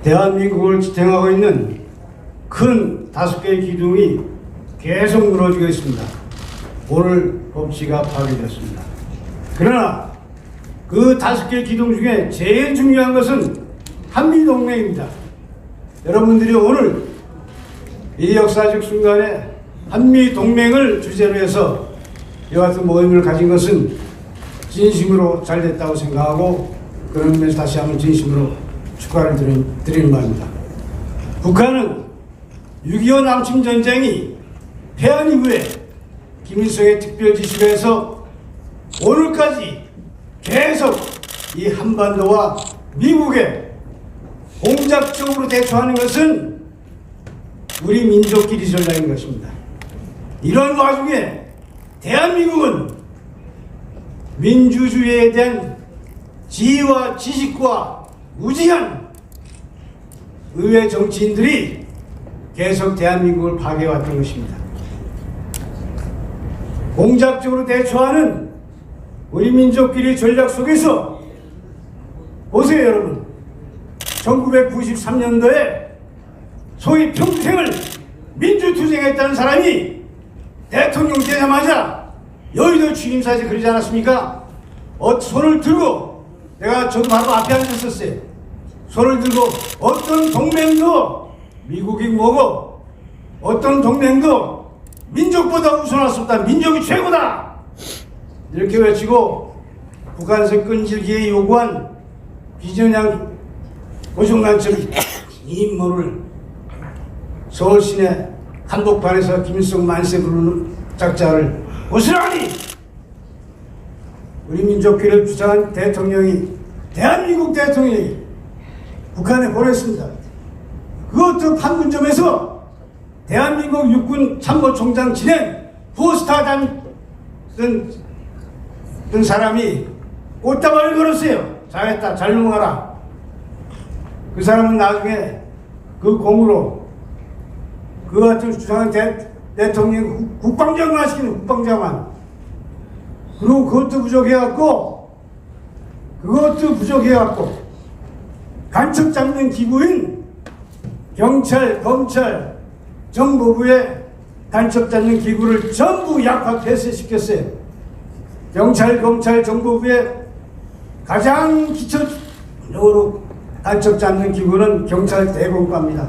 대한민국을 지탱하고 있는 큰 5개의 기둥이 계속 무너지고 있습니다. 오늘 법치가 파괴됐습니다. 그러나 그 5개의 기둥 중에 제일 중요한 것은 한미동맹입니다. 여러분들이 오늘 이 역사적 순간에 한미동맹을 주제로 해서 이와 같은 모임을 가진 것은 진심으로 잘 됐다고 생각하고, 그런 면에서 다시 한번 진심으로 축하를 드리는 바입니다. 북한은 6.25 남침전쟁이 패한 이후에 김일성의 특별지시에서 오늘까지 계속 이 한반도와 미국에 공작적으로 대처하는 것은 우리 민족끼리 전략인 것입니다. 이런 와중에 대한민국은 민주주의에 대한 지혜와 지식과 무지한 의회 정치인들이 계속 대한민국을 파괴해왔던 것입니다. 공작적으로 대처하는 우리 민족끼리 전략 속에서 보세요, 여러분. 1993년도에 소위 평생을 민주투쟁했다는 사람이 대통령 되자마자 여의도 취임사에서 그러지 않았습니까? 손을 들고, 저도 바로 앞에 앉았었어요. 손을 들고 어떤 동맹도 미국이 뭐고 어떤 동맹도 민족보다 우선할 수 없다. 민족이 최고다. 이렇게 외치고 북한에서 끈질기게 요구한 비전향 고종난처럼 이 임무를 서울 시내 한복판에서 김일성 만세 부르는 작자를 고스란히 우리 민족끼리를 주장한 대통령이, 대한민국 대통령이 북한에 보냈습니다. 그것도 판문점에서 대한민국 육군 참모총장 진행 포스터 던 사람이 꽃다발을 걸었어요. 잘했다, 잘 넘어가라. 그 사람은 나중에 그 공으로 그 같은 주장한 대통령 국방장관 시키는 국방장관. 그리고 그것도 부족해갖고 간첩 잡는 기구인 경찰, 검찰, 정보부의 간첩 잡는 기구를 전부 약화 폐쇄시켰어요. 경찰, 검찰, 정보부의 가장 기초적으로 간첩 잡는 기구는 경찰 대공과입니다.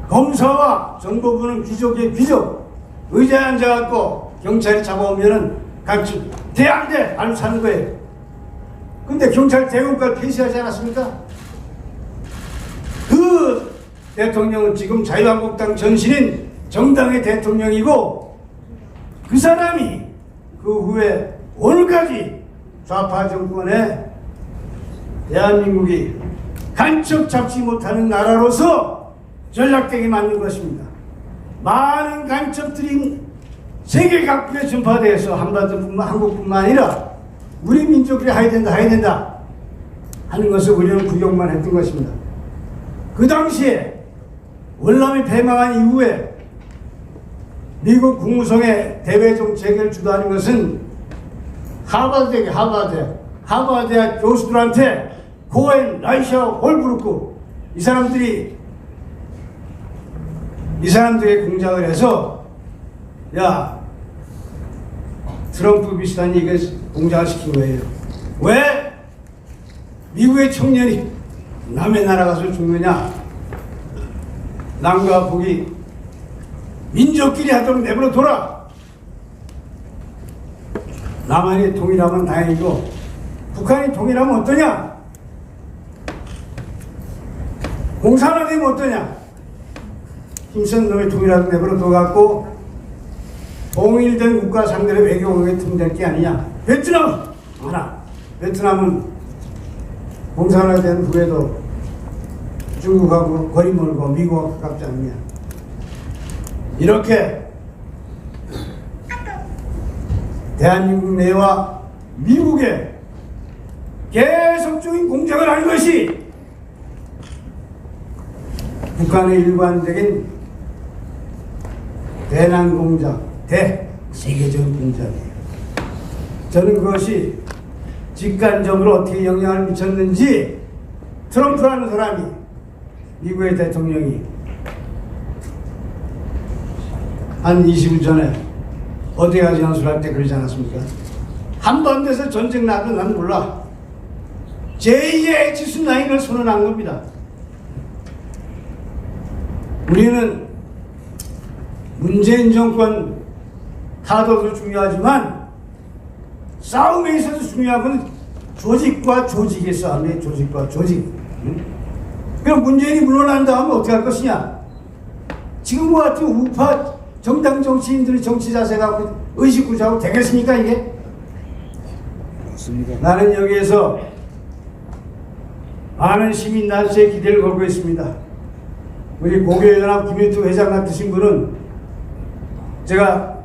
검사와 정보부는 귀족의 귀족, 의자에 앉아갖고 경찰이 잡아오면은 간첩 대안돼 안 사는 거예요. 근데 경찰 대공과를 폐쇄하지 않았습니까? 그 대통령은 지금 자유한국당 전신인 정당의 대통령이고, 그 사람이 그 후에 오늘까지 좌파 정권에 대한민국이 간첩 잡지 못하는 나라로서 전략되게 만든 것입니다. 많은 간첩들이 세계 각국에 전파되어서 한국뿐만 아니라 우리 민족들이 해야 된다 하는 것을 우리는 구경만 했던 것입니다. 그 당시에 월남이 패망한 이후에 미국 국무성의 대외 정책을 주도하는 것은 하버드대학 교수들한테 코엔, 라이샤, 홀브루크 이 사람들의 공작을 해서, 야, 트럼프 비슷한 얘기를 공작을 시킨 거예요. 왜 미국의 청년이 남의 나라 가서 죽느냐? 남과 북이 민족끼리 하도록 내버려 둬라. 남한이 통일하면 다행이고 북한이 통일하면 어떠냐? 공산화되면 어떠냐? 힘센 놈이 통일하도록 내버려 둬갖고 통일된 국가 상대로 외교관계 틈될 게 아니냐? 베트남 하나. 베트남은 공산화된 후에도 중국하고 거리 멀고 미국하고 가깝지 않느냐? 이렇게 대한민국 내와 미국에 계속적인 공작을 하는 것이 북한의 일관적인 대남 공작, 대세계적인 공작이에요. 저는 그것이 직간접으로 어떻게 영향을 미쳤는지 트럼프라는 사람이 미국의 대통령이 한 20일 전에 어디 가지 연설할 때 그러지 않았습니까? 한반도에서 전쟁 나도 난 몰라. 제2의 H9을 선언한 겁니다. 우리는 문재인 정권 타도도 중요하지만 싸움에 있어서 중요한 건 조직과 조직의 싸움이에요. 조직과 조직. 그럼 문재인이 물러난 다음에 어떻게 할 것이냐? 지금과 같은 우파 정당 정치인들의 정치 자세가 의식구조하고 되겠습니까 이게? 맞습니다. 나는 여기에서 많은 시민 단체에 기대를 걸고 있습니다. 우리 고교연합 김윤두 회장 같으신 분은 제가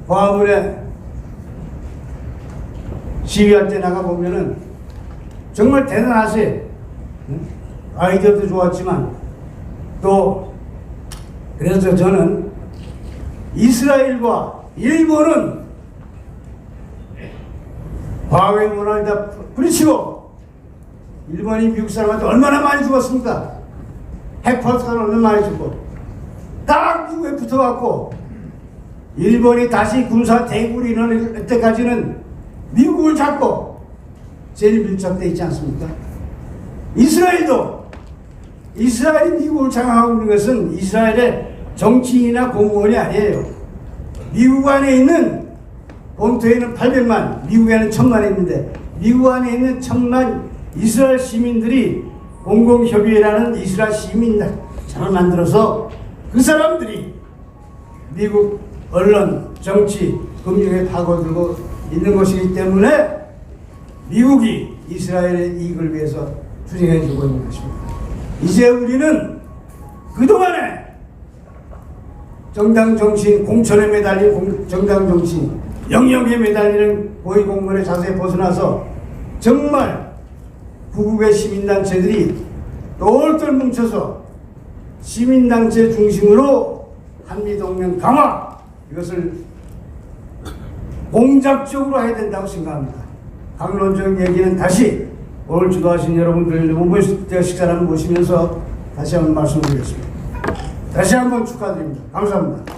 광화문에 시위할 때 나가보면은 정말 대단하세요. 아이디어도 좋았지만 또 그래서 저는 이스라엘과 일본은 과거의 문화를 다 부딪히고 일본이 미국 사람한테 얼마나 많이 죽었습니까? 핵폭탄을 얼마나 많이 죽고 딱 미국에 붙어갖고 일본이 다시 군사 대국이 일어날 때까지는 미국을 잡고 제일 밀착되어 있지 않습니까? 이스라엘이 미국을 장악하고 있는 것은 이스라엘의 정치인이나 공무원이 아니에요. 미국 안에 있는 본토에는 800만, 미국에는 1000만이 있는데 미국 안에 있는 1000만 이스라엘 시민들이 공공협의회라는 이스라엘 시민단을 만들어서 그 사람들이 미국 언론, 정치, 금융에 파고들고 있는 것이기 때문에 미국이 이스라엘의 이익을 위해서 투쟁해주고 있는 것입니다. 이제 우리는 그동안에 정당 정치인, 공천에 매달린 정당 정치인, 영역에 매달리는 고위공무원의 자세에 벗어나서 정말 구국의 시민단체들이 똘똘 뭉쳐서 시민단체 중심으로 한미동맹 강화, 이것을 공작적으로 해야 된다고 생각합니다. 강론적 얘기는 다시 오늘 주도하신 여러분들 오분식 사람 모시면서 다시 한번 말씀드리겠습니다. 다시 한번 축하드립니다. 감사합니다.